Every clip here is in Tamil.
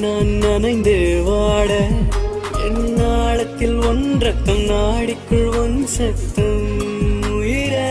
நான் நனைந்து வாட என் நாளத்தில் ஒன்றக்கம் நாடிக்குள் ஒன் சத்தம் உயிரே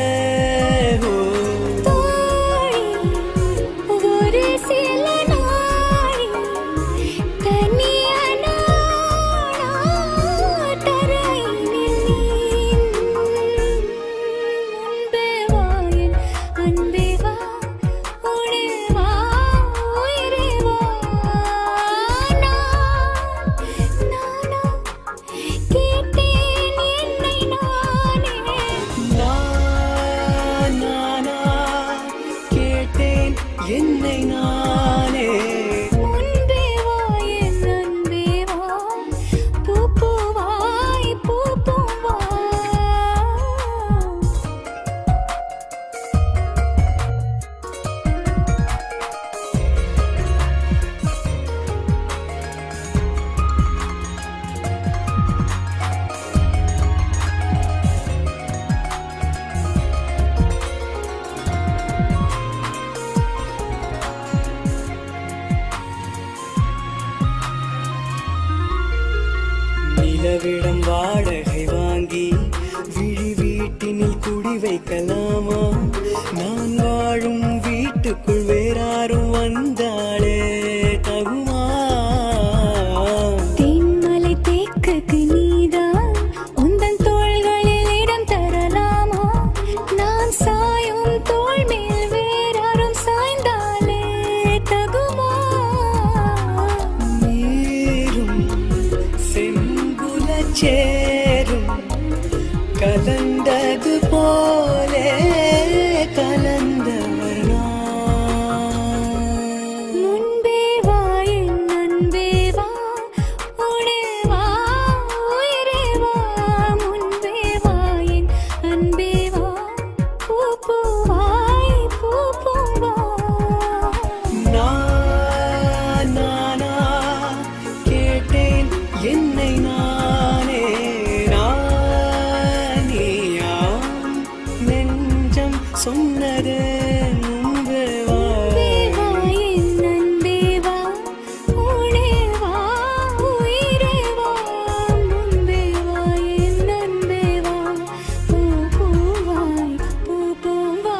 என்னை நானே முன்பே வா என் அன்பே வா பூப்பூவாய் பூப்பூவா நிலவிடம் வாடகை வாங்கி விழி வீட்டினில் குடி வைக்கலாமா நான் வாழும் வீட்டுக்குள் வேறாரும் வந்தாளே தகுமா தென்மலை தேக்குக்கு நீதான் உந்தன் தோள்களில் இடம் தரலாமா நான் சாயும் தோள் மேல் வேறாரும் சாய்ந்தாலே தகுமா நீரும் சேரும் கலந்தது போலே கலந்தவர் முன்பே வா என் அன்பே வா உடே வா உயிரே வா முன்பே வா என் அன்பே வா பூப்பூவாய் பூப்பூவா நானா கேட்டேன் என்னை நானே நானியா நெஞ்சம் சொன்னது முன்பே வா என் அன்பே வா உடே வா உயிரே வா முன்பே வா என் அன்பே வா பூப்பூவாய் பூப்பூவா